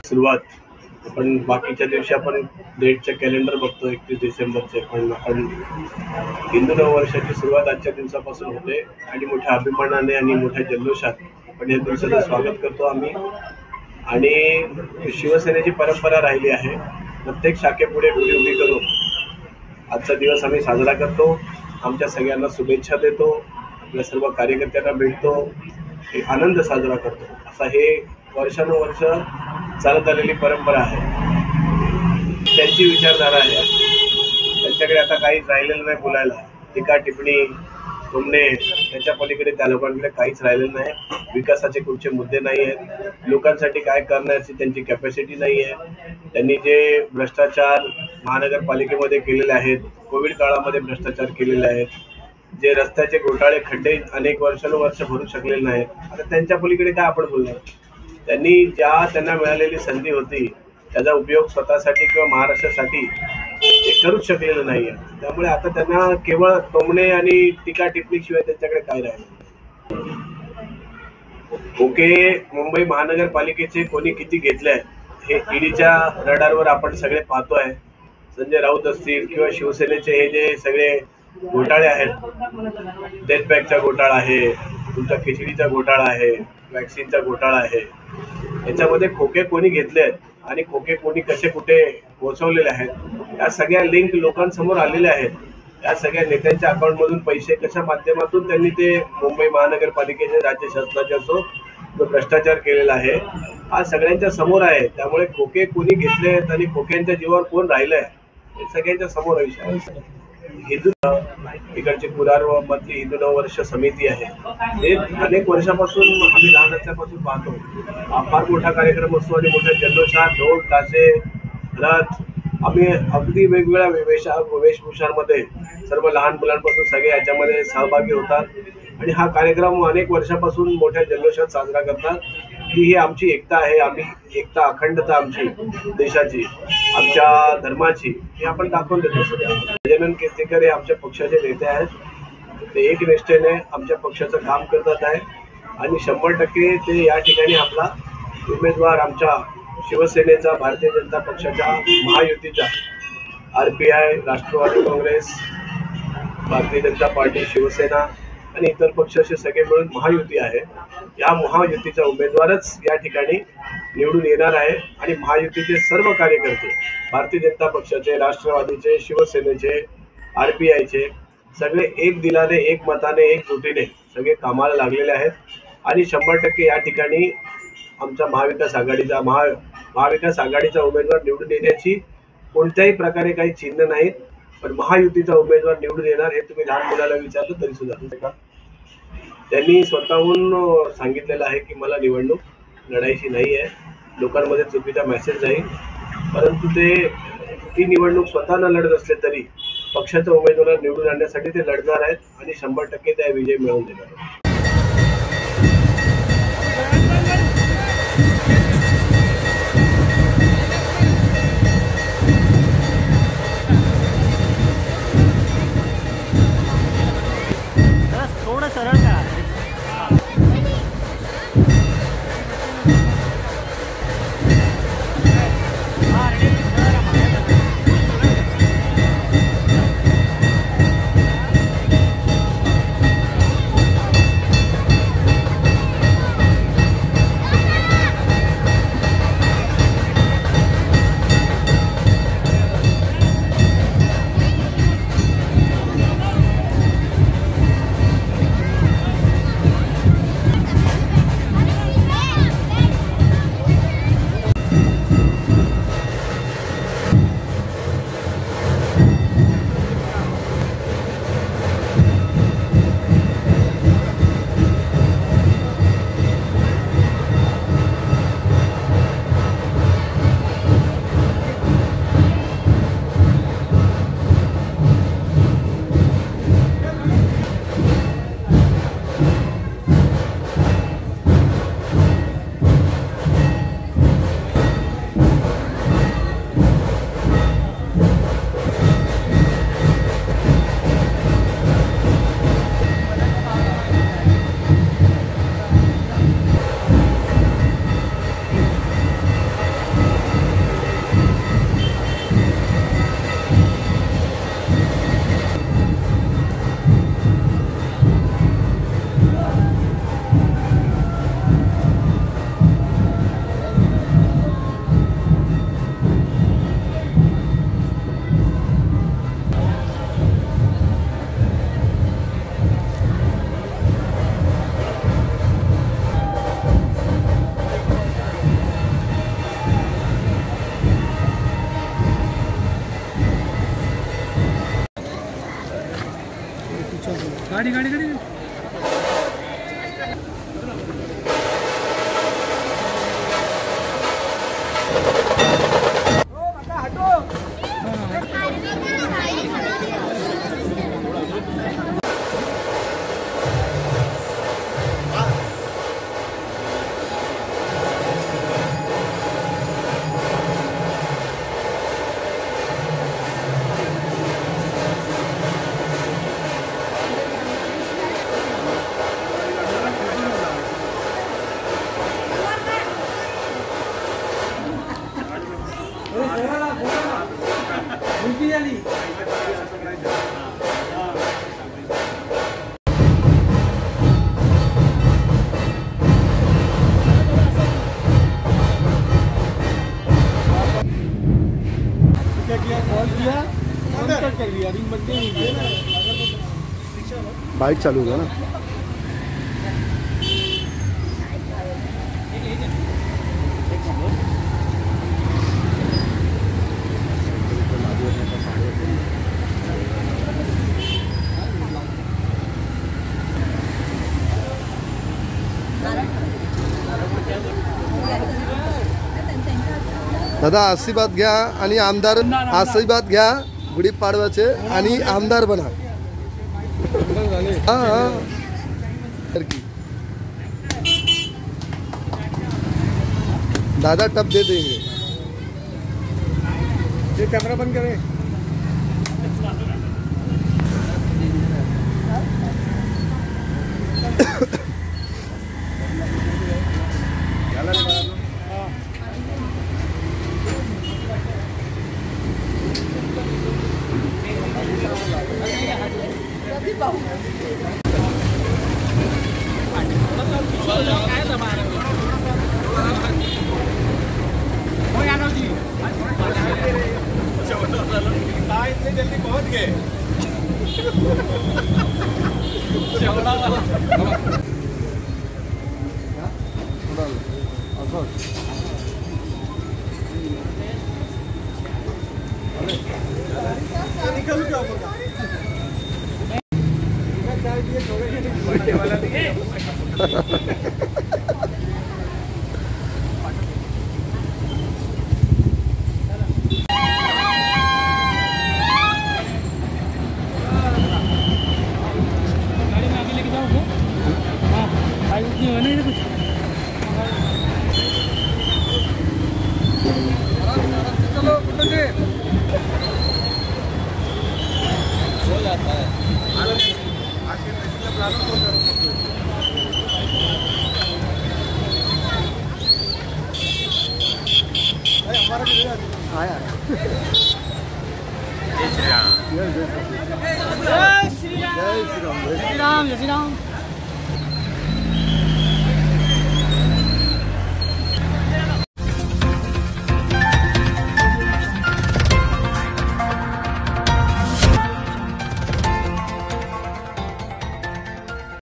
सुरुवात आपण बाकीच्या दिवशी आपण डेटचे कॅलेंडर बघतो 31 डिसेंबरचे, पण आपण हिंदू नववर्षाची सुरुवात आजच्या दिवसापासून होते आणि मोठ्या अभिमानाने आणि मोठ्या जल्लोषात आपण या दिवसाचं स्वागत करतो आम्ही. आणि शिवसेनेची परंपरा राहिली आहे, प्रत्येक शाखेपुढे पुढे उभी करून आजचा दिवस आम्ही साजरा करतो. आमच्या सगळ्यांना शुभेच्छा देतो, आपल्या सर्व कार्यकर्त्यांना भेटतो, एक आनंद साजरा करतो. असा हे वर्षानुवर्ष चालत आलेली परंपरा आहे, त्यांची विचारधारा आहे. त्यांच्याकडे आता काहीच राहिलेलं नाही बोलायला. टीका टिप्पणी टोमणे त्याच्या पलीकडे त्या लोकांकडे काहीच राहिलेलं नाही. विकासाचे कुठचे मुद्दे नाही आहेत, लोकांसाठी काय करण्याची त्यांची कॅपॅसिटी नाही आहे. त्यांनी जे भ्रष्टाचार महानगरपालिकेमध्ये केलेले आहेत, कोविड काळामध्ये भ्रष्टाचार केलेले आहेत, जे रस्त्याचे घोटाळे खड्डे अनेक वर्षानुवर्ष भरू शकलेले नाहीत, आता त्यांच्या पलीकडे काय आपण बोलणार. त्यांनी त्यांना मिळालेली संधी होती त्याचा उपयोग स्वतःसाठी किंवा महाराष्ट्रासाठी ते करूच शकलेलं नाही आहे. त्यामुळे आता त्यांना केवळ टोमणे आणि टीका टिप्पणी शिवाय त्यांच्याकडे काय राहिलं. ओके, मुंबई महानगरपालिकेचे कोणी किती घेतले हे ईडीच्या रडारवर आपण सगळे पाहतोय. संजय राऊत असतील किंवा शिवसेनेचे हे जे सगळे घोटाळे आहेत, डेथ बॅगचा घोटाळा आहे, तुमचा खिचडीचा घोटाळा आहे, वॅक्सिनचा घोटाळा आहे, याच्यामध्ये खोके कोणी घेतले आहेत आणि खोके कोणी कसे कुठे पोहोचवलेले आहेत, या सगळ्या लिंक लोकांसमोर आलेल्या आहेत. या सगळ्या नेत्यांच्या अकाउंटमधून पैसे कशा माध्यमातून त्यांनी ते मुंबई महानगरपालिकेचे राज्य शासनाचे असो जो भ्रष्टाचार केलेला आहे हा सगळ्यांच्या समोर आहे. त्यामुळे खोके कोणी घेतले आहेत आणि खोक्यांच्या जीवावर कोण राहिलंय हे सगळ्यांच्या समोर आहे. हिंदू इकडची पुरारमधली हिंदू नववर्ष समिती आहे, ते अनेक वर्षापासून आम्ही लहान असल्यापासून पाहतो. हा फार मोठा कार्यक्रम असतो आणि मोठ्या जल्लोषात ढोल ताशे रथ आम्ही अगदी वेगवेगळ्या वेशभूषांमध्ये सर्व लहान मुलांपासून सगळे याच्यामध्ये सहभागी होतात आणि हा कार्यक्रम अनेक वर्षापासून मोठ्या जल्लोषात साजरा करतात. ही आमची एकता आहे, आम्ही एकता अखंडता आमची देशाची, आमच्या धर्माची हे आपण दाखवून देतो. गजानन कीर्तीकर हे आमच्या पक्षाचे नेते आहेत, ते एक निष्ठेने आमच्या पक्षाचं काम करतात आहे आणि 100% ते या ठिकाणी आपला उमेदवार आमच्या शिवसेनेचा, भारतीय जनता पक्षाच्या, महायुतीचा, RPI, राष्ट्रवादी काँग्रेस, भारतीय जनता पार्टी, शिवसेना आणि इतर पक्ष असे सगळे मिळून महायुती आहे. या महायुतीचा उमेदवारच या ठिकाणी निवडून येणार आहे आणि महायुतीचे सर्व कार्यकर्ते भारतीय जनता पक्षाचे, राष्ट्रवादीचे, शिवसेनेचे, RPIचे सगळे एक दिलाने, एक मताने, एक जुटीने सगळे कामाला लागलेले आहेत आणि 100% या ठिकाणी आमचा महाविकास आघाडीचा उमेदवार निवडून येण्याची कोणत्याही प्रकारे काही चिन्ह नाहीत. पण महायुतीचा उमेदवार निवडून येणार हे तुम्ही लहान मुलाला विचारलं तरी सुद्धा त्यांनी स्वतःहून सांगितलेलं आहे की मला निवडणूक लढायची नाही आहे. लोकांमध्ये चुकीचा मेसेज जाईल, परंतु ती निवडणूक स्वतः न लढत असले तरी पक्षाच्या उमेदवार निवडून आणण्यासाठी ते लढणार आहेत आणि 100% त्या विजय मिळवून देणार आहेत. थोड़ा सरल करा गाड़ी गाड़ी गाड़ी बाइक चालू होगा ना। दादा आशीर्वाद घ्या आणि आमदार आशीर्वाद घ्या गुढीपाडव्याचे आणि आमदार बना। हाँ दादा टप दे देंगे। ये कैमरा बंद करें। जल्दी पहुंच गए। हो जाता है। आया जय श्री राम जय श्री राम जय श्री राम।